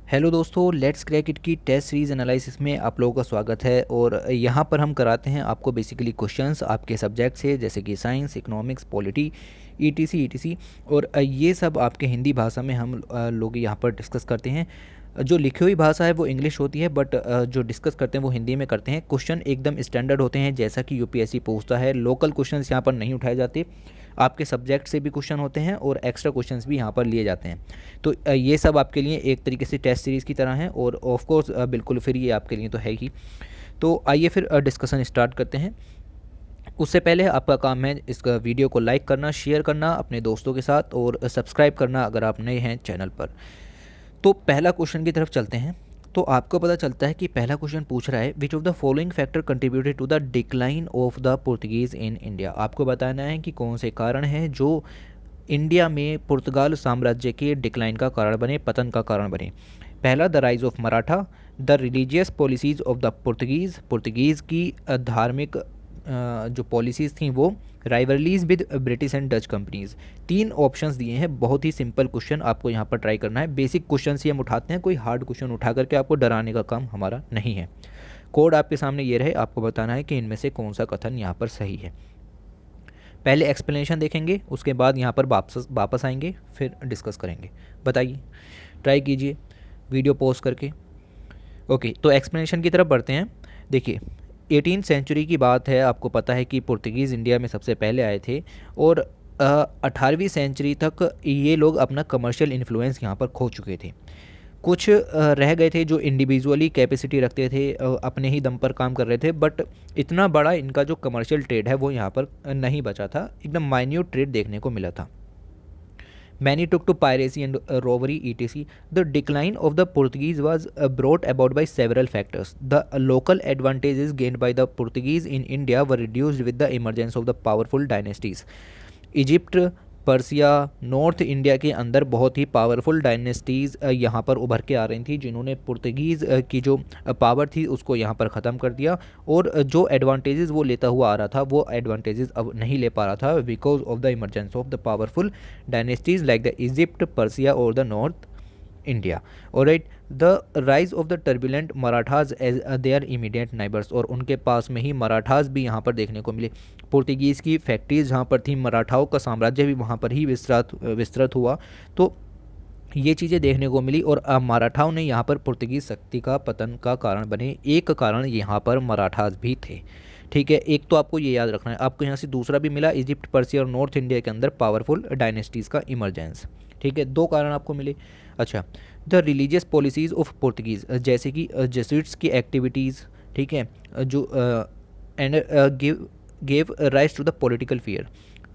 Hello दोस्तों, let's crack it की test series analysis में आप लोगों का स्वागत है। और यहाँ पर हम कराते हैं आपको बेसिकली क्वेश्चंस आपके सब्जेक्ट से, जैसे कि science, economics, polity, etc etc. और ये सब आपके हिंदी भाषा में हम लोग यहाँ पर डिस्कस करते हैं। जो लिखी हुई भाषा है वो इंग्लिश होती है, बट जो डिस्कस करते हैं वो हिंदी में करते हैं। क्वेश्चन एकदम स्टैंडर्ड होते हैं, जैसा कि यूपीएससी पूछता है। लोकल क्वेश्चंस यहाँ पर नहीं उठाए जाते। आपके सब्जेक्ट से भी क्वेश्चन होते हैं और एक्स्ट्रा क्वेश्चंस भी यहाँ पर लिए जाते हैं। तो ये सब आपके लिए एक तरीके से टेस्ट सीरीज़ की तरह है, और ऑफ कोर्स बिल्कुल फ्री ये आपके लिए तो है ही। तो आइए फिर डिस्कशन स्टार्ट करते हैं। उससे पहले आपका काम है इसका वीडियो को लाइक करना, शेयर करना अपने दोस्तों के साथ, और सब्सक्राइब करना अगर आप नए हैं चैनल पर। तो पहला क्वेश्चन की तरफ चलते हैं। तो आपको पता चलता है कि पहला क्वेश्चन पूछ रहा है, which of the following factor contributed to the decline of the Portuguese in India. आपको बताना है कि कौन से कारण हैं जो इंडिया में पुर्तगाल साम्राज्य के डिक्लाइन का कारण बने, पतन का कारण बने। पहला, the rise of Maratha, the religious policies of the Portuguese, Portuguese की धार्मिक जो पॉलिसीज़ थी वो, rivalries with British and Dutch companies. तीन ऑप्शंस दिए हैं। बहुत ही सिंपल क्वेश्चन आपको यहाँ पर ट्राई करना है। बेसिक क्वेश्चन ही हम उठाते हैं, कोई हार्ड क्वेश्चन उठा करके आपको डराने का काम हमारा नहीं है। कोड आपके सामने ये रहे, आपको बताना है कि इनमें से कौन सा कथन यहाँ पर सही है। पहले एक्सप्लेनेशन देखेंगे, उसके बाद यहाँ पर वापस आएंगे, फिर डिस्कस करेंगे। बताइए, ट्राई कीजिए वीडियो पॉज करके। ओके, तो एक्सप्लेनेशन की तरफ बढ़ते हैं। देखिए, 18वीं सेंचुरी की बात है। आपको पता है कि पुर्तगीज़ इंडिया में सबसे पहले आए थे, और 18वीं सेंचुरी तक ये लोग अपना कमर्शियल इन्फ्लुएंस यहाँ पर खो चुके थे। कुछ रह गए थे जो इंडिविजुअली कैपेसिटी रखते थे, अपने ही दम पर काम कर रहे थे, बट इतना बड़ा इनका जो कमर्शियल ट्रेड है वो यहाँ पर नहीं बचा था। एकदम माइन्यूट ट्रेड देखने को मिला था। Many took to piracy and robbery, etc. The decline of the Portuguese was brought about by several factors. The local advantages gained by the Portuguese in India were reduced with the emergence of the powerful dynasties. Egypt, Persia, north India के अंदर बहुत ही powerful dynasties यहाँ पर उभर के आ रही थी, जिन्होंने पुर्तगीज़ की जो पावर थी उसको यहाँ पर ख़त्म कर दिया। और जो एडवांटेजेस वो लेता हुआ आ रहा था वो एडवांटेजेस अब नहीं ले पा रहा था, because of the emergence of the powerful dynasties like the Egypt, Persia और द नॉर्थ इंडिया। और right, the rise of the turbulent Marathas as their immediate neighbours, और उनके पास में ही मराठाज भी यहाँ पर देखने को मिले। पुर्तगीज़ की फैक्ट्रीज जहाँ पर थी, मराठाओं का साम्राज्य भी वहाँ पर ही विस्तृत हुआ। तो ये चीज़ें देखने को मिली, और मराठाओं ने यहाँ पर पुर्तगीज़ शक्ति का पतन का कारण बने। एक कारण यहाँ पर मराठाज भी थे। ठीक है, एक तो आपको ये याद रखना है। आपको यहाँ से दूसरा भी मिला, इजिप्ट, पर्सिया और नॉर्थ इंडिया के अंदर पावरफुल डायनेस्टीज़ का इमरजेंस। ठीक है, दो कारण आपको मिले। अच्छा, the religious policies of Portuguese, जैसे कि जेsuits की एक्टिविटीज़, ठीक है, जो and gave rise to the political fear.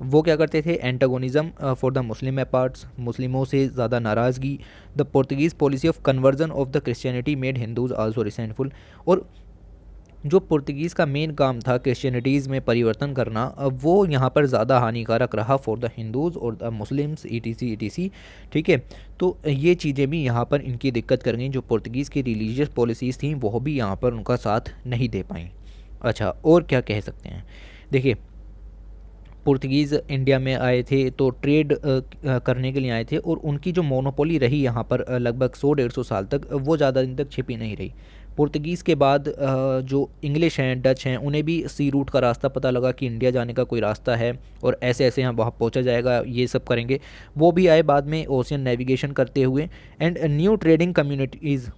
वो क्या करते थे, antagonism for the Muslim aparts, मुस्लिमों से ज़्यादा नाराज़गी। The Portuguese policy of conversion of the Christianity made Hindus also resentful. और जो पुर्तगीज़ का मेन काम था क्रिश्चियनिटीज़ में परिवर्तन करना, अब वो यहाँ पर ज़्यादा हानिकारक रहा फॉर द हिंदूज़ और द मुस्लिम्स, ईटीसी ईटीसी। ठीक है, तो ये चीज़ें भी यहाँ पर इनकी दिक्कत कर गई। जो पुर्तगीज़ की रिलीजियस पॉलिसीज़ थी वो भी यहाँ पर उनका साथ नहीं दे पाई। अच्छा, और क्या कह सकते हैं। देखिए, पुर्तगीज़ इंडिया में आए थे तो ट्रेड करने के लिए आए थे, और उनकी जो मोनोपोली रही यहाँ पर लगभग 100-150 साल तक, वो ज़्यादा दिन तक छिपी नहीं रही। पुर्तगीज़ के बाद जो इंग्लिश हैं, डच हैं, उन्हें भी सी रूट का रास्ता पता लगा कि इंडिया जाने का कोई रास्ता है, और ऐसे ऐसे यहाँ वहाँ पहुँचा जाएगा, ये सब करेंगे। वो भी आए बाद में ओशियन नेविगेशन करते हुए, and new trading communities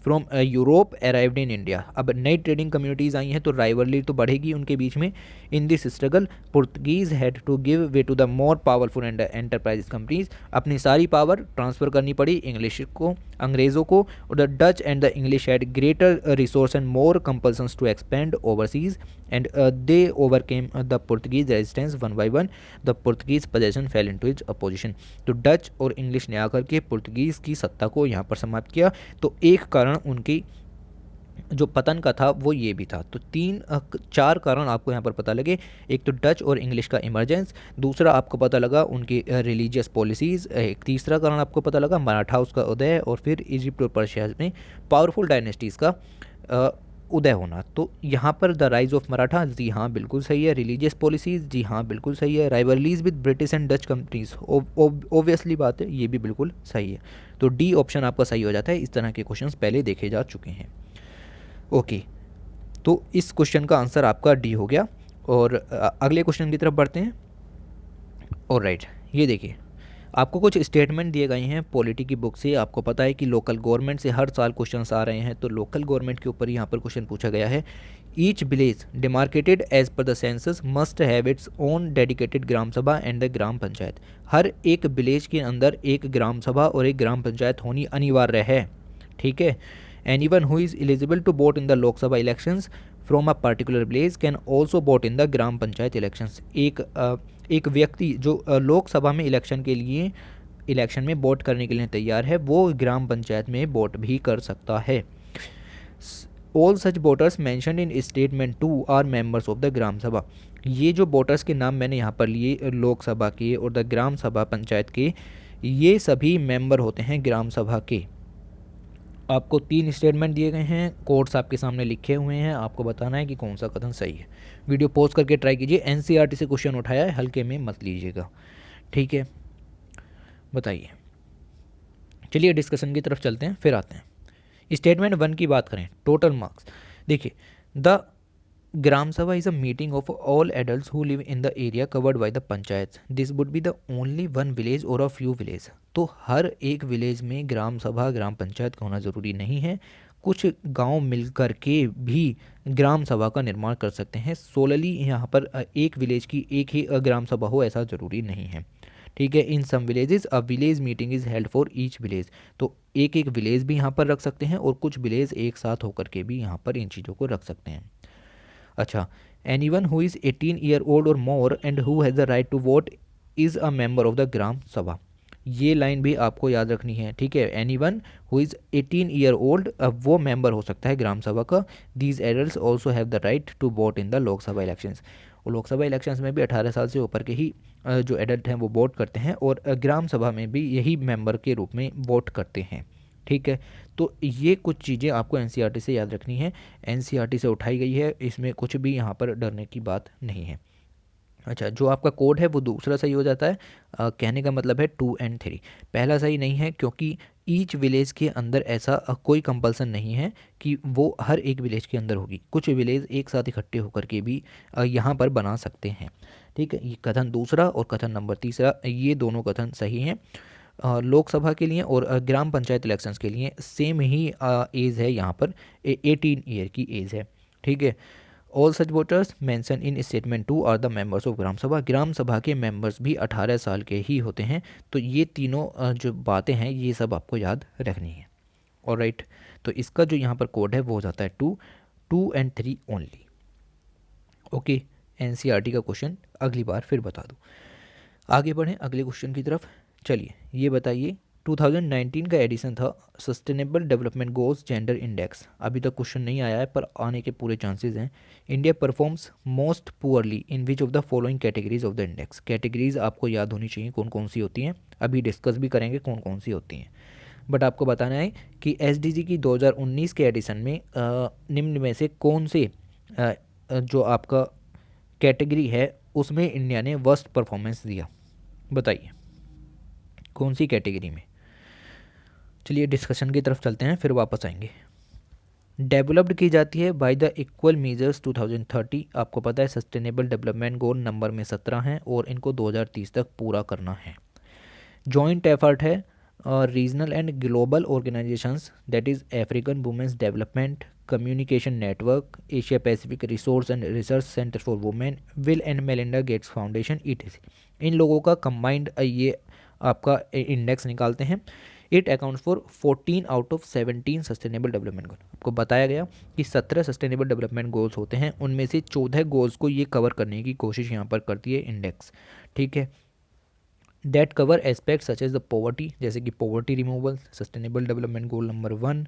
from Europe arrived in India. अब नई ट्रेडिंग कम्युनिटीज़ आई हैं तो राइवलरी तो बढ़ेगी उनके बीच में। In this struggle Portuguese had to give way to the more powerful and enterprise companies. अपनी सारी पावर ट्रांसफ़र करनी पड़ी इंग्लिश को, अंग्रेज़ों को। और the Dutch and the English had greater resource and more compulsions to expand overseas, and they overcame the Portuguese resistance one by one. The Portuguese possession fell into its opposition. तो Dutch और English ने आकर के Portuguese की सत्ता को यहाँ पर समाप्त किया। तो एक कारण उनकी जो पतन का था वो ये भी था। तो चार कारण आपको यहाँ पर पता लगे। एक तो डच और इंग्लिश का इमरजेंस, दूसरा आपको पता लगा उनकी रिलीजियस पॉलिसीज़, एक तीसरा कारण आपको पता लगा मराठा उसका उदय, और फिर इजिप्ट और पर्शिया में पावरफुल डायनेस्टीज़ का उदय होना। तो यहाँ पर द राइज ऑफ मराठा, जी हाँ बिल्कुल सही है। रिलीजियस पॉलिसीज़, जी हाँ बिल्कुल सही है। Rivalries with British and Dutch companies, obviously बात है, ये भी बिल्कुल सही है। तो डी ऑप्शन आपका सही हो जाता है। इस तरह के क्वेश्चंस पहले देखे जा चुके हैं। ओके, तो इस क्वेश्चन का आंसर आपका डी हो गया। और अगले क्वेश्चन की तरफ बढ़ते हैं। और राइट, ये देखिए, आपको कुछ स्टेटमेंट दिए गए हैं पॉलिटी की बुक से। आपको पता है कि लोकल गवर्नमेंट से हर साल क्वेश्चंस आ रहे हैं, तो लोकल गवर्नमेंट के ऊपर यहाँ पर क्वेश्चन पूछा गया है। Each village demarcated as per the census must have its own dedicated gram sabha and the gram panchayat. हर एक विलेज के अंदर एक ग्राम सभा और एक ग्राम पंचायत होनी अनिवार्य है, ठीक है। Anyone who is eligible to vote in the Lok Sabha elections from a particular village can also vote in the gram panchayat elections. एक व्यक्ति जो लोकसभा में इलेक्शन में वोट करने के लिए तैयार है, वो ग्राम पंचायत में वोट भी कर सकता है। All such voters mentioned in statement 2 are members of the gram sabha. ये जो वोटर्स के नाम मैंने यहाँ पर लिए लोकसभा के और द ग्राम सभा पंचायत के, ये सभी मेंबर होते हैं ग्राम सभा के। आपको 3 स्टेटमेंट दिए गए हैं, कोड्स आपके सामने लिखे हुए हैं, आपको बताना है कि कौन सा कथन सही है। वीडियो पॉज करके ट्राई कीजिए। एनसीईआरटी से क्वेश्चन उठाया है, हल्के में मत लीजिएगा, ठीक है। बताइए, चलिए डिस्कशन की तरफ चलते हैं, फिर आते हैं। स्टेटमेंट 1 की बात करें, टोटल मार्क्स। देखिए, द ग्राम सभा is a meeting of all adult who live in the area covered by the panchayat. This would be the only one village और अ फ्यू विलेज। तो हर एक विलेज में ग्राम सभा ग्राम पंचायत का होना ज़रूरी नहीं है, कुछ गांव मिलकर के भी ग्राम सभा का निर्माण कर सकते हैं। सोलली यहाँ पर एक विलेज की एक ही ग्राम सभा हो ऐसा ज़रूरी नहीं है, ठीक है। In some villages a village meeting is held for each village. तो एक एक विलेज भी यहाँ पर रख सकते हैं और कुछ विलेज एक साथ होकर के भी यहाँ पर इन चीज़ों को रख सकते हैं। अच्छा, anyone who is 18 year old और more and who has the right to vote is a member of the gram sabha. ये लाइन भी आपको याद रखनी है, ठीक है। Anyone who is 18 year old, अब वो मेंबर हो सकता है ग्राम सभा का। These adult also have the right to vote in the Lok Sabha elections. और लोकसभा इलेक्शंस में भी 18 साल से ऊपर के ही जो एडल्ट हैं वो वोट करते हैं, और ग्राम सभा में भी यही मेंबर के रूप में वोट करते हैं, ठीक है। तो ये कुछ चीज़ें आपको एनसीईआरटी से याद रखनी है, एनसीईआरटी से उठाई गई है, इसमें कुछ भी यहाँ पर डरने की बात नहीं है। अच्छा, जो आपका कोड है वो दूसरा सही हो जाता है। कहने का मतलब है 2 और 3। पहला सही नहीं है क्योंकि ईच विलेज के अंदर ऐसा कोई कंपल्सन नहीं है कि वो हर एक विलेज के अंदर होगी। कुछ विलेज एक साथ इकट्ठे होकर के भी यहाँ पर बना सकते हैं, ठीक है। ये कथन दूसरा और कथन नंबर तीसरा, ये दोनों कथन सही हैं। लोकसभा के लिए और ग्राम पंचायत इलेक्शंस के लिए सेम ही एज है, यहाँ पर 18 ईयर की एज है, ठीक है। All such voters mention in statement 2 are the members of gram sabha. Gram सभा के मेंबर्स भी 18 साल के ही होते हैं। तो ये तीनों जो बातें हैं ये सब आपको याद रखनी है, और राइट। तो इसका जो यहाँ पर कोड है वो हो जाता है 2 और 3 ओनली। ओके, एनसीईआरटी का क्वेश्चन अगली बार फिर बता दूँ। आगे बढ़ें अगले क्वेश्चन की तरफ। चलिए, ये बताइए, 2019 का एडिशन था sustainable development goals gender index. अभी तक क्वेश्चन नहीं आया है पर आने के पूरे चांसेस हैं। India performs most poorly in which of the following categories of the index. Categories आपको याद होनी चाहिए कौन कौन सी होती हैं, अभी डिस्कस भी करेंगे कौन कौन सी होती हैं। बट आपको बताना है कि एसडीजी की 2019 के एडिशन में निम्न में से कौन से जो आपका कैटेगरी है उसमें इंडिया ने वर्स्ट परफॉर्मेंस दिया। बताइए कौन सी कैटेगरी में। चलिए डिस्कशन की तरफ चलते हैं, फिर वापस आएंगे। डेवलप्ड की जाती है बाय द इक्वल मेजर्स 2030। आपको पता है सस्टेनेबल डेवलपमेंट गोल नंबर में 17 हैं और इनको 2030 तक पूरा करना है। जॉइंट एफर्ट है regional and global organizations, that is African women's development communication network, Asia Pacific resource and research centre for women, Bill and Melinda Gates foundation, ETC. इन लोगों का कंबाइंड ये आपका इंडेक्स निकालते हैं। It accounts for 14 out of 17 sustainable development goal. आपको बताया गया कि 17 सस्टेनेबल डेवलपमेंट गोल्स होते हैं, उनमें से 14 गोल्स को ये कवर करने की कोशिश यहाँ पर करती है इंडेक्स, ठीक है। That cover aspect such as the poverty, जैसे कि poverty removal sustainable development goal number 1।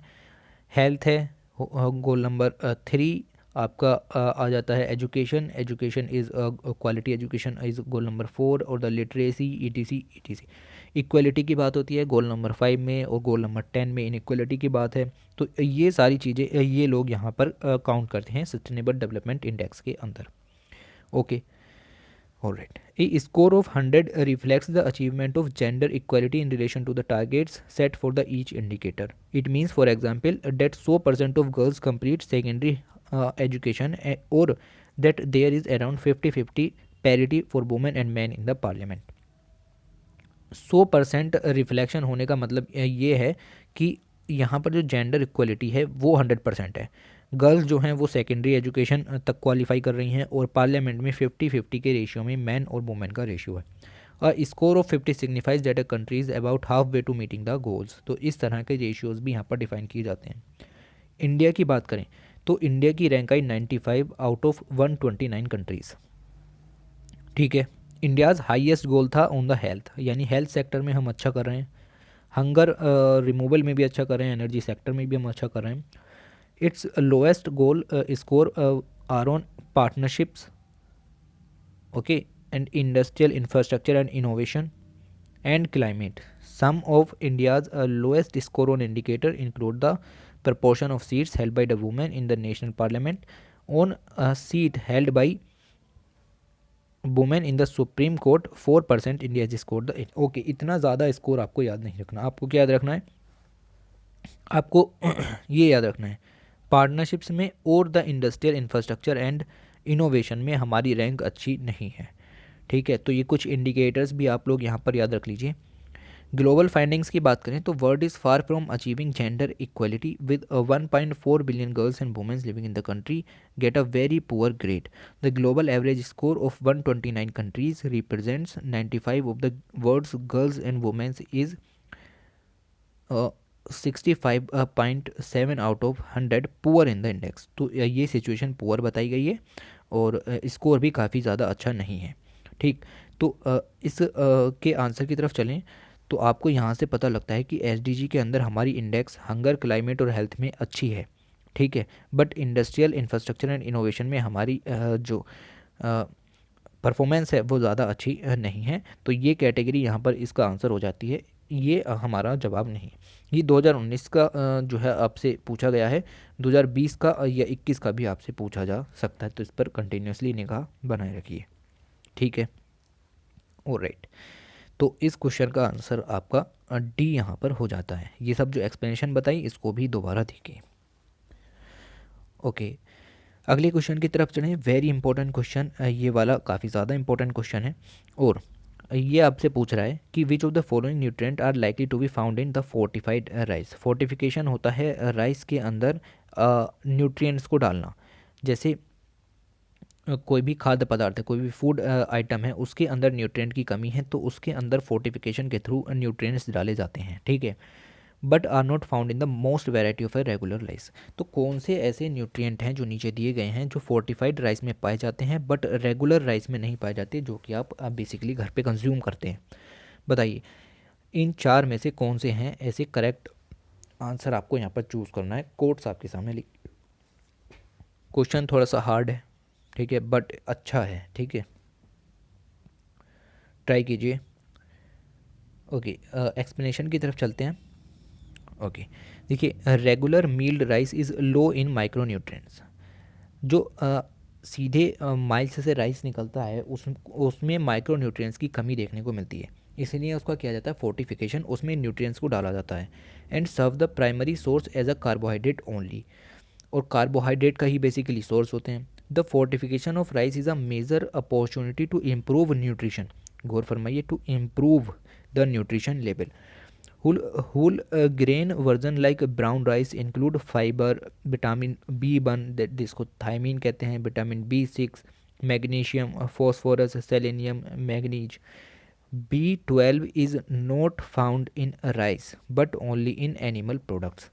Health है गोल नंबर 3 आपका आ जाता है। Education, education is quality education is goal number 4 और the literacy ETC ETC. Equality की बात होती है गोल नंबर 5 में, और गोल नंबर 10 में इनइक्वलिटी की बात है। तो ये सारी चीज़ें ये लोग यहाँ पर काउंट करते हैं सस्टेनेबल डेवलपमेंट इंडेक्स के अंदर। Okay, alright. A score of 100 reflects the achievement of gender equality in relation to the targets set for the each indicator. It means, for example, that 100% of girls complete secondary education, or that there is around 50-50 parity for women and men in the parliament. 100% reflection होने का मतलब ये है कि यहाँ पर जो gender equality है वो 100% है। गर्ल्स जो हैं वो सेकेंडरी एजुकेशन तक क्वालिफाई कर रही हैं, और पार्लियामेंट में 50-50 के रेशियो में मैन और वुमेन का रेशियो है। Score of 50 signifies that a country is about half way to meeting the goals. तो इस तरह के रेशियोज़ भी यहाँ पर डिफाइन किए जाते हैं। इंडिया की बात करें तो इंडिया की rank I 95 out of 129 countries. ठीक है, इंडियाज़ हाईएस्ट गोल था ऑन द हेल्थ, यानी हेल्थ सेक्टर में हम अच्छा कर रहे हैं, हंगर रिमूवल में भी अच्छा कर रहे हैं, एनर्जी सेक्टर में भी हम अच्छा कर रहे हैं। It's lowest goal score are on partnerships, okay, and industrial infrastructure and innovation and climate. Some of India's lowest score on indicator include the proportion of seats held by the women in the national parliament, on a seat held by women in the supreme court 4% India is score the. Okay, इतना ज़्यादा score आपको याद नहीं रखना। आपको क्या याद रखना है? आपको ये याद रखना है, पार्टनरशिप्स में और the industrial infrastructure and innovation में हमारी रैंक अच्छी नहीं है। ठीक है, तो ये कुछ इंडिकेटर्स भी आप लोग यहाँ पर याद रख लीजिए। ग्लोबल फाइंडिंग्स की बात करें तो world is far from achieving gender equality with 1.4 billion girls and womens living in the country get a very poor grade. The global average score of 129 countries represents 95 of the world's girls and womens is 65.7 out of 100 poor in the index. तो ये situation poor बताई गई है, और score भी काफ़ी ज़्यादा अच्छा नहीं है। ठीक, तो इस के आंसर की तरफ चलें तो आपको यहाँ से पता लगता है कि एसडीजी के अंदर हमारी इंडेक्स हंगर, क्लाइमेट और हेल्थ में अच्छी है। ठीक है, but industrial infrastructure and innovation में हमारी जो परफॉर्मेंस है वो ज़्यादा अच्छी नहीं है। तो ये कैटेगरी यहाँ पर इसका आंसर हो जाती है, ये हमारा जवाब नहीं। ये 2019 का जो है आपसे पूछा गया है, 2020 का या 21 का भी आपसे पूछा जा सकता है, तो इस पर कंटिन्यूसली निगाह बनाए रखिए। ठीक है, ऑलराइट। तो इस क्वेश्चन का आंसर आपका डी यहाँ पर हो जाता है। ये सब जो एक्सप्लेनेशन बताई इसको भी दोबारा देखिए। ओके, अगले क्वेश्चन की तरफ चलें। वेरी इंपॉर्टेंट क्वेश्चन, ये वाला काफ़ी ज़्यादा इंपॉर्टेंट क्वेश्चन है, और ये आपसे पूछ रहा है कि which of the following nutrient are likely to be found in the fortified rice. Fortification होता है राइस के अंदर न्यूट्रिएंट्स को डालना। जैसे कोई भी खाद्य पदार्थ है, कोई भी फूड आइटम है, उसके अंदर न्यूट्रिएंट की कमी है तो उसके अंदर फोर्टिफिकेशन के थ्रू न्यूट्रिएंट्स डाले जाते हैं। ठीक है, but are not found in the most variety of a regular rice. तो कौन से ऐसे न्यूट्रिएंट हैं जो नीचे दिए गए हैं जो फोर्टिफाइड राइस में पाए जाते हैं बट रेगुलर राइस में नहीं पाए जाते, जो कि आप बेसिकली घर पे कंज्यूम करते हैं? बताइए, इन चार में से कौन से हैं ऐसे? करेक्ट आंसर आपको यहाँ पर चूज़ करना है। कोट्स आपके सामने लिख, क्वेश्चन थोड़ा सा हार्ड है, ठीक है, बट अच्छा है। ठीक है, ट्राई कीजिए। ओके, एक्सप्लेनेशन की तरफ चलते हैं। ओके, देखिए, regular milled rice is low in micro nutrients. जो सीधे माइल्स से राइस निकलता है उसमें माइक्रो न्यूट्रिएंट्स की कमी देखने को मिलती है, इसलिए उसका किया जाता है फोर्टिफिकेशन, उसमें न्यूट्रिएंट्स को डाला जाता है। And serve the primary source as a carbohydrate only, और कार्बोहाइड्रेट का ही बेसिकली सोर्स होते हैं। The fortification of rice is a major opportunity to improve nutrition. गौर फरमाइए, to improve the nutrition level. Whole grain version like brown rice include fiber, vitamin B1, जिसको thiamine कहते हैं, vitamin B6, magnesium, phosphorus, selenium, manganese. B12 is not found in rice but only in animal products।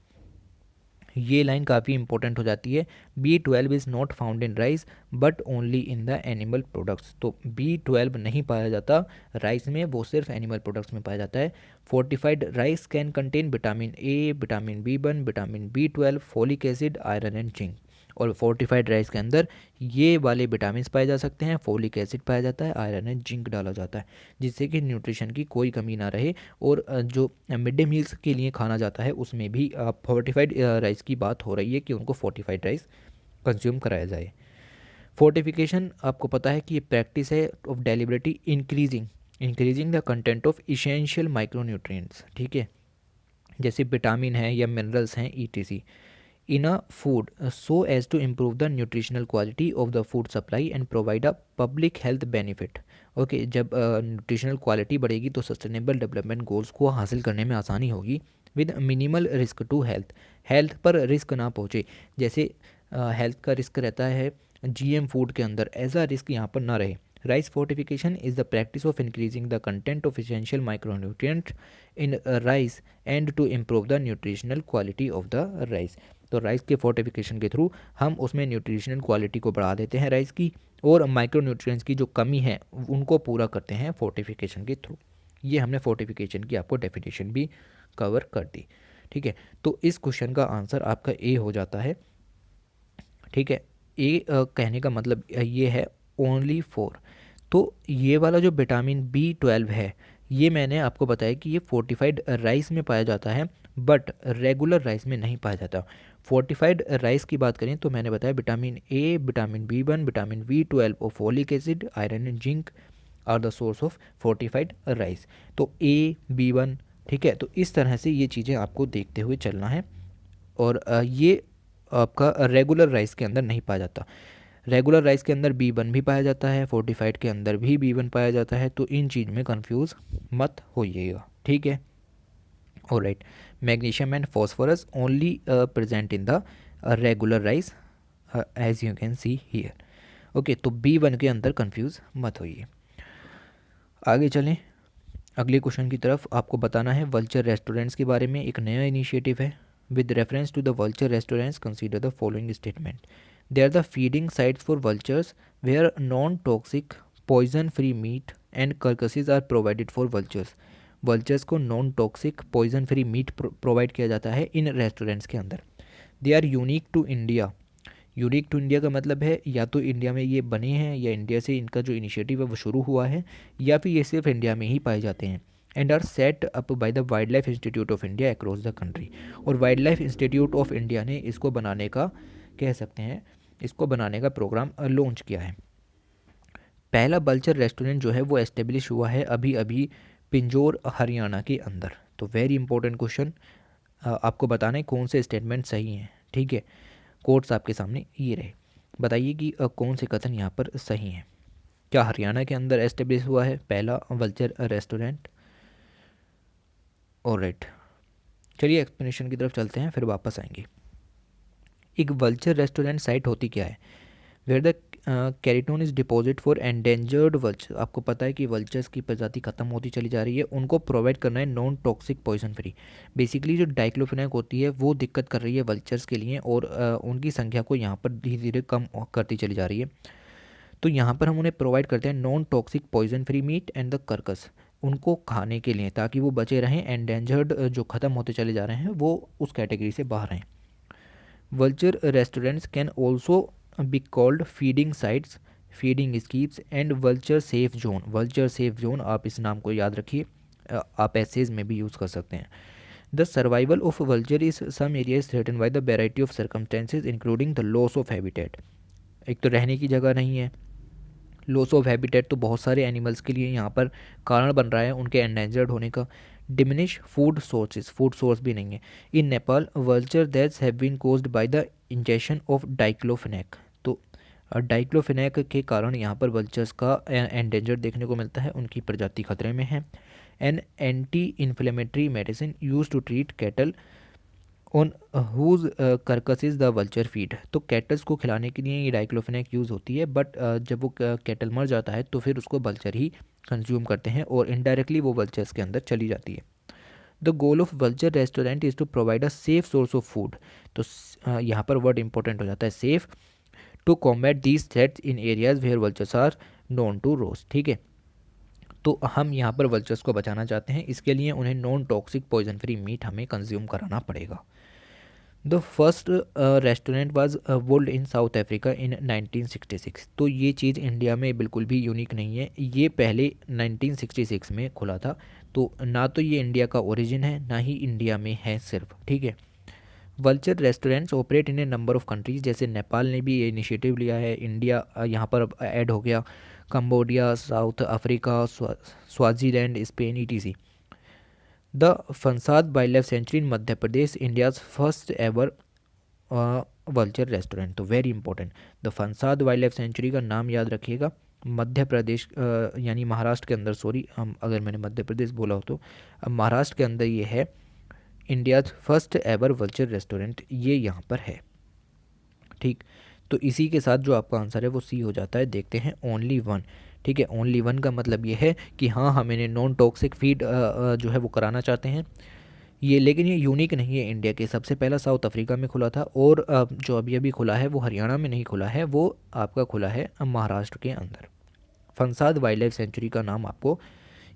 ये line काफ़ी important हो जाती है। B12 is not found in rice but only in the animal products. तो B12 नहीं पाया जाता rice में, वो सिर्फ एनिमल प्रोडक्ट्स में पाया जाता है। Fortified rice can contain vitamin A, vitamin B1, vitamin B12, folic acid, iron and zinc. और फोर्टिफाइड राइस के अंदर ये वाले विटामिन पाए जा सकते हैं, फोलिक एसिड पाया जाता है, आयरन एंड जिंक डाला जाता है, जिससे कि न्यूट्रिशन की कोई कमी ना रहे। और जो मिड डे मील्स के लिए खाना जाता है उसमें भी फोर्टिफाइड राइस की बात हो रही है कि उनको फोर्टिफाइड राइस कंज्यूम कराया जाए। फोर्टिफिकेशन आपको पता है कि ये प्रैक्टिस है of deliberately increasing the content of essential micronutrients, ठीक है, जैसे विटामिन है या मिनरल्स हैं ETC in a food so as to improve the nutritional quality of the food supply and provide a public health benefit. Okay, जब nutritional quality बढ़ेगी तो sustainable development goals को हासिल करने में आसानी होगी with minimal risk to health पर रिस्क ना पहुँचे। जैसे हेल्थ का रिस्क रहता है जीएम फूड के अंदर, ऐसा रिस्क यहाँ पर ना रहे। Rice fortification is the practice of increasing the content of essential micronutrients in rice and to improve the nutritional quality of the rice. तो राइस के फोर्टिफिकेशन के थ्रू हम उसमें न्यूट्रिशनल क्वालिटी को बढ़ा देते हैं राइस की, और माइक्रोन्यूट्रिएंट्स की जो कमी है उनको पूरा करते हैं फोर्टिफिकेशन के थ्रू। ये हमने फोर्टिफिकेशन की आपको डेफिनेशन भी कवर कर दी, ठीक है। तो इस क्वेश्चन का आंसर आपका ए हो जाता है, ठीक है। ए कहने का मतलब ये है ओनली 4। तो ये वाला जो विटामिन B12 है ये मैंने आपको बताया कि ये फोर्टिफाइड राइस में पाया जाता है, बट रेगुलर राइस में नहीं पाया जाता। फोर्टिफाइड राइस की बात करें तो मैंने बताया vitamin A, vitamin B1, vitamin B12 और folic acid, iron and zinc are the source of fortified rice. तो A, B1, ठीक है। तो इस तरह से ये चीज़ें आपको देखते हुए चलना है। और ये आपका रेगुलर राइस के अंदर नहीं पाया जाता। रेगुलर राइस के अंदर B1 भी पाया जाता है, फोर्टिफाइड के अंदर भी B1 पाया जाता है, तो इन चीज़ में कंफ्यूज मत होइएगा, ठीक है। Alright, magnesium and phosphorus only present in the regular rice as you can see here. Okay, तो B1 के अंदर कंफ्यूज मत होइए। आगे चलें अगले क्वेश्चन की तरफ। आपको बताना है वल्चर रेस्टोरेंट्स के बारे में। एक नया इनिशिएटिव है। With reference to the vulture restaurants consider the following statement. They are the feeding sites for vultures where non toxic poison free meat and carcasses are provided for vultures. Vultures को non toxic poison free meat provide किया जाता है इन restaurants के अंदर। They are unique to India. Unique to India का मतलब है या तो इंडिया में ये बने हैं या इंडिया से इनका जो इनिशिएटिव है वो शुरू हुआ है, या फिर ये सिर्फ इंडिया में ही पाए जाते हैं। And are set up by the wildlife institute of India across the country. और wildlife institute of India ने इसको बनाने का, कह सकते हैं, इसको बनाने का प्रोग्राम लॉन्च किया है। पहला वल्चर रेस्टोरेंट जो है वो एस्टेब्लिश हुआ है अभी अभी पिंजौर हरियाणा के अंदर। तो वेरी इंपॉर्टेंट क्वेश्चन, आपको बताना है कौन से स्टेटमेंट सही हैं, ठीक है। कोट्स आपके सामने ये रहे, बताइए कि कौन से कथन यहाँ पर सही हैं। क्या हरियाणा के अंदर एस्टेब्लिश हुआ है पहला वल्चर रेस्टोरेंट? ऑलराइट, चलिए एक्सप्लेनेशन की तरफ चलते हैं, फिर वापस आएंगे। एक वल्चर रेस्टोरेंट साइट होती क्या है? Where the carrion is deposit for endangered vulture. आपको पता है कि वल्चर्स की प्रजाति खत्म होती चली जा रही है, उनको प्रोवाइड करना है non toxic poison free. Basically जो डाइक्लोफेनाक होती है वो दिक्कत कर रही है वल्चर्स के लिए, और उनकी संख्या को यहाँ पर धीरे धीरे कम करती चली जा रही है। तो यहाँ पर हम उन्हें प्रोवाइड करते हैं non toxic poison free meat and the carcass, उनको खाने के लिए, ताकि वो बचे रहें। एंडेंजर्ड जो ख़त्म होते चले जा रहे हैं वो उस कैटेगरी से बाहर रहें। Vulture restaurants can also be called feeding sites, feeding skips and vulture safe zone. Vulture safe zone, आप इस नाम को याद रखिए, आप एसेज में भी यूज़ कर सकते हैं। The survival of vulture is some areas threaten by the variety of circumstances including the loss of habitat. एक तो रहने की जगह नहीं है, लॉस ऑफ हैबिटेट तो बहुत सारे एनिमल्स के लिए यहाँ पर कारण बन रहा है उनके एंडेंजर्ड होने का। Diminish food sources, food source भी नहीं है। In Nepal vulture deaths have been caused by the injection of diclofenac. तो डाइक्लोफेनेक के कारण यहाँ पर वल्चर्स का एंडेंजर्ड देखने को मिलता है, उनकी प्रजाति खतरे में है। An anti inflammatory medicine use to treat cattle on whose carcasses the vulture feed. तो कैटल्स को खिलाने के लिए ये डाइक्लोफेनेक यूज़ होती है, बट जब वो कैटल मर जाता है तो फिर उसको वल्चर ही कंज्यूम करते हैं, और इनडायरेक्टली वो वल्चर्स के अंदर चली जाती है। The goal of vulture restaurant is to provide a safe source of food. तो यहाँ पर वर्ड इंपॉर्टेंट हो जाता है safe, to combat these threats in areas where vultures are known to roost, ठीक है। तो हम यहाँ पर वल्चर्स को बचाना चाहते हैं, इसके लिए उन्हें non toxic poison free meat हमें कंज्यूम कराना पड़ेगा। The first restaurant was built in South Africa in 1966। तो ये चीज़ इंडिया में बिल्कुल भी यूनिक नहीं है, ये पहले 1966 में खुला था। तो ना तो ये इंडिया का ओरिजिन है, ना ही इंडिया में है सिर्फ, ठीक है। Vulture restaurants operate in A number of countries, जैसे नेपाल ने भी ये इनिशिएटिव लिया है, इंडिया यहाँ पर अब ऐड हो गया, Cambodia, South Africa, Swaziland, Spain, ETC. The Phansad wildlife sanctuary in Madhya Pradesh, India's first ever vulture restaurant. तो very important, the Phansad wildlife sanctuary का नाम याद रखिएगा, मध्य प्रदेश यानी महाराष्ट्र के अंदर, सॉरी हम अगर मैंने मध्य प्रदेश बोला हो तो, अब महाराष्ट्र के अंदर ये है, India's first ever vulture restaurant, ये यहाँ पर है, ठीक। तो इसी के साथ जो आपका आंसर है वो सी हो जाता है। देखते हैं ओनली वन, ठीक है। ओनली वन का मतलब ये है कि हाँ हम इन्हें नॉन टॉक्सिक फीड जो है वो कराना चाहते हैं ये, लेकिन ये यूनिक नहीं है इंडिया के। सबसे पहला साउथ अफ्रीका में खुला था, और जो अभी अभी खुला है वो हरियाणा में नहीं खुला है, वो आपका खुला है महाराष्ट्र के अंदर। फंसाद वाइल्ड लाइफ सेंचुरी का नाम आपको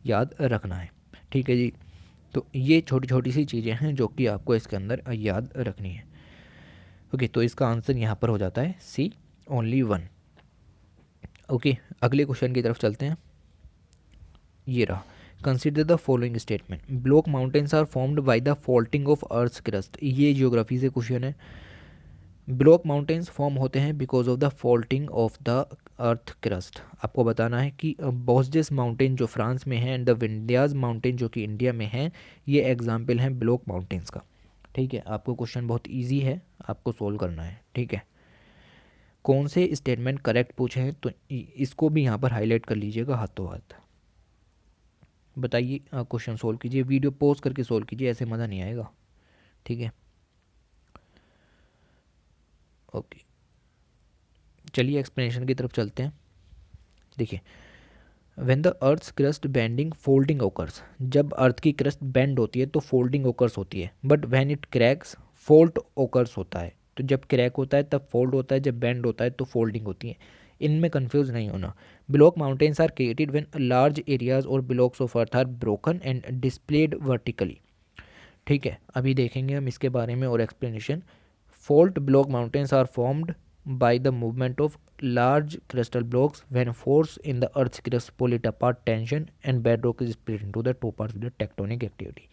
याद रखना है, ठीक है जी। तो ये छोटी छोटी सी चीज़ें हैं जो कि आपको इसके अंदर याद रखनी है। ओके, तो इसका आंसर यहाँ पर हो जाता है सी, ओनली वन। ओके, अगले क्वेश्चन की तरफ चलते हैं। ये रहा, consider the following statement, block mountains are formed by the faulting of earth's crust. ये ज्योग्राफी से क्वेश्चन है। ब्लॉक माउंटेन्स फॉर्म होते हैं because of the faulting of the earth crust. आपको बताना है कि बॉस्जेस माउंटेन जो फ्रांस में है एंड द विंध्याज माउंटेन जो कि इंडिया में है, ये एग्जाम्पल हैं ब्लॉक माउंटेन्स का, ठीक है। आपको क्वेश्चन बहुत ईजी है, आपको सोल्व करना है, ठीक है। कौन से स्टेटमेंट करेक्ट पूछे हैं तो इसको भी यहाँ पर हाईलाइट कर लीजिएगा हाथों हाथ। बताइए, क्वेश्चन सोल्व कीजिए, वीडियो पॉज करके सोल्व कीजिए, ऐसे मज़ा नहीं आएगा, ठीक है। ओके, चलिए एक्सप्लेनेशन की तरफ चलते हैं। देखिए, when the earth's crust bending folding occurs, जब अर्थ की क्रस्ट बेंड होती है तो फोल्डिंग ओकर्स होती है, but when it cracks fault occurs होता है। तो जब क्रैक होता है तब फोल्ड होता है, जब बेंड होता है तो फोल्डिंग होती है, इनमें कंफ्यूज नहीं होना। Block mountains are created when large areas or blocks of earth are broken and displaced vertically, ठीक है। अभी देखेंगे हम इसके बारे में और explanation. Fault block mountains are formed by the movement of large crustal blocks when force in the earth's crust pull it apart, tension and bedrock is split into the two parts with the tectonic activity।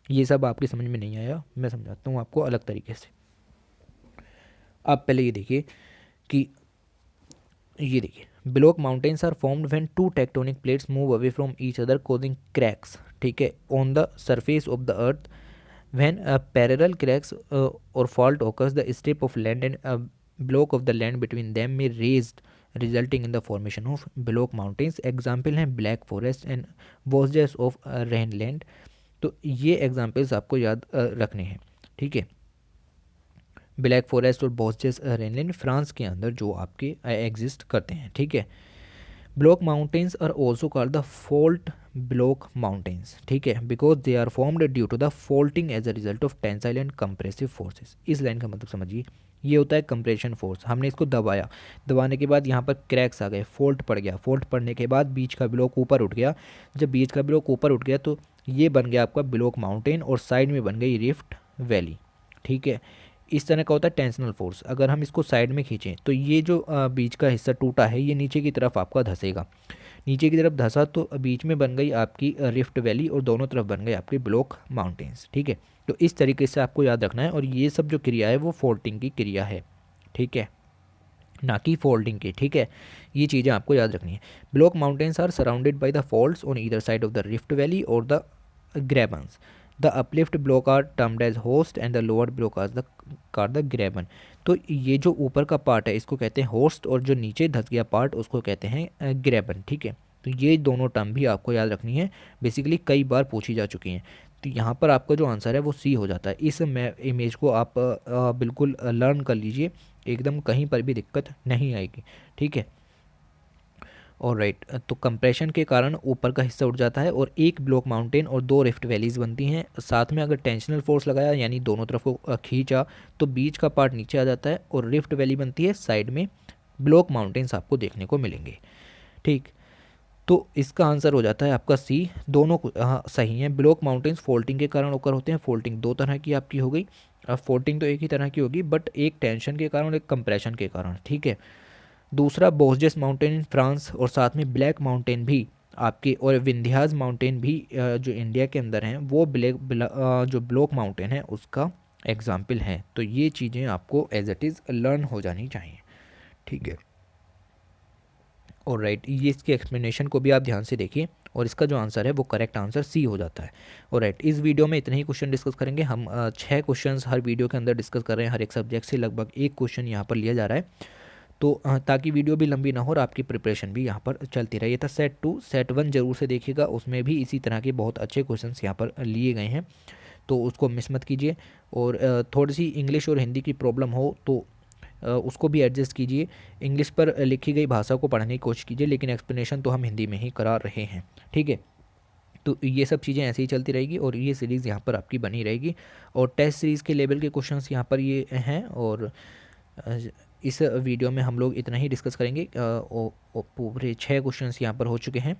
ये सब आपकी समझ में नहीं आया, मैं समझाता हूँ आपको अलग तरीके से। आप पहले ये देखिए कि ये देखिए, block mountains are formed when two tectonic plates move away from each other causing cracks, ठीक है, on the surface of the earth. When parallel cracks और fault occurs, the strip of land and block of the land between them may raised, resulting in the formation of block mountains। Example हैं Black Forest and Vosges of Rhineland. तो ये examples आपको याद रखने हैं, ठीक है। ब्लैक फॉरेस्ट और बॉस्जेस रेनलैंड फ्रांस के अंदर जो आपके एग्जिस्ट करते हैं, ठीक है। Block mountains are also called the fault block mountains, ठीक है, because they are formed due to the faulting as a result of tensile and compressive forces. इस लाइन का मतलब समझिए, ये होता है कंप्रेशन फोर्स, हमने इसको दबाया, दबाने के बाद यहाँ पर क्रैक्स आ गए, फॉल्ट पड़ गया, फॉल्ट पड़ने के बाद बीच का ब्लॉक ऊपर उठ गया, जब बीच का ब्लॉक ऊपर उठ गया तो ये बन गया आपका ब्लॉक माउंटेन और साइड में बन गई रिफ्ट वैली, ठीक है। इस तरह का होता है टेंशनल फोर्स। अगर हम इसको साइड में खींचें तो ये जो बीच का हिस्सा टूटा है ये नीचे की तरफ आपका धंसेगा, नीचे की तरफ धंसा तो बीच में बन गई आपकी रिफ्ट वैली और दोनों तरफ बन गए आपके ब्लॉक माउंटेन्स, ठीक है। तो इस तरीके से आपको याद रखना है, और ये सब जो क्रिया है वो फोल्टिंग की क्रिया है, ठीक है, ना कि फोल्डिंग की, ठीक है। ये चीज़ें आपको याद रखनी है। Block mountains are surrounded by the faults on either side of the rift valley or the grabens. The uplift block are termed as horst and the lower block are the graben. तो ये जो ऊपर का part है इसको कहते हैं host, और जो नीचे धस गया पार्ट उसको कहते हैं ग्रेबन, ठीक है। तो ये दोनों टर्म भी आपको याद रखनी है, बेसिकली कई बार पूछी जा चुकी हैं। तो यहाँ पर आपका जो आंसर है वो सी हो जाता है। इस इमेज को आप बिल्कुल लर्न कर लीजिए, एकदम कहीं पर भी दिक्कत नहीं आएगी, ठीक है। और राइट, तो कंप्रेशन के कारण ऊपर का हिस्सा उठ जाता है और एक ब्लॉक माउंटेन और दो रिफ्ट वैलीज बनती हैं। साथ में अगर टेंशनल फोर्स लगाया यानी दोनों तरफ को खींचा तो बीच का पार्ट नीचे आ जाता है और रिफ्ट वैली बनती है, साइड में ब्लॉक माउंटेन्स आपको देखने को मिलेंगे, ठीक। तो इसका आंसर हो जाता है आपका सी। दोनों सही हैं। ब्लॉक माउंटेन्स फोल्डिंग के कारण ओकर होते हैं। फोल्डिंग दो तरह की आपकी हो गई। अब फोल्डिंग तो एक ही तरह की होगी, बट एक टेंशन के कारण और एक कंप्रेशन के कारण, ठीक है। दूसरा बोस्जस माउंटेन इन फ्रांस, और साथ में ब्लैक माउंटेन भी आपके, और विंध्याज माउंटेन भी जो इंडिया के अंदर हैं, वो जो ब्लॉक माउंटेन है उसका एग्जाम्पल है। तो ये चीज़ें आपको एज इट इज़ लर्न हो जानी चाहिए, ठीक है। और राइट, ये इसके एक्सप्लेनेशन को भी आप ध्यान से देखिए, और इसका जो आंसर है वो करेक्ट आंसर सी हो जाता है। और राइट, इस वीडियो में इतने ही क्वेश्चन डिस्कस करेंगे हम। 6 क्वेश्चंस हर वीडियो के अंदर डिस्कस कर रहे हैं। हर एक सब्जेक्ट से लगभग एक क्वेश्चन यहाँ पर लिया जा रहा है। तो ताकि वीडियो भी लंबी ना हो और आपकी प्रिपरेशन भी यहाँ पर चलती रहे। ये था सेट 2। सेट 1 जरूर से देखिएगा, उसमें भी इसी तरह के बहुत अच्छे क्वेश्चंस यहाँ पर लिए गए हैं, तो उसको मिस मत कीजिए। और थोड़ी सी इंग्लिश और हिंदी की प्रॉब्लम हो तो उसको भी एडजस्ट कीजिए। इंग्लिश पर लिखी गई भाषा को पढ़ने की कोशिश कीजिए, लेकिन एक्सप्लेनेशन तो हम हिंदी में ही करा रहे हैं, ठीक है। तो ये सब चीज़ें ऐसे ही चलती रहेगी, और ये सीरीज़ यहाँ पर आपकी बनी रहेगी। और टेस्ट सीरीज़ के लेवल के क्वेश्चंस यहाँ पर ये हैं। और अ, इस वीडियो में हम लोग इतना ही डिस्कस करेंगे। पूरे 6 क्वेश्चंस यहाँ पर हो चुके हैं।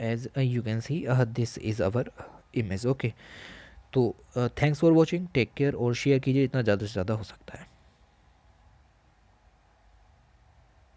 As you can see this is our image, okay. तो thanks for watching, take care, और शेयर कीजिए जितना ज़्यादा से ज़्यादा हो सकता है।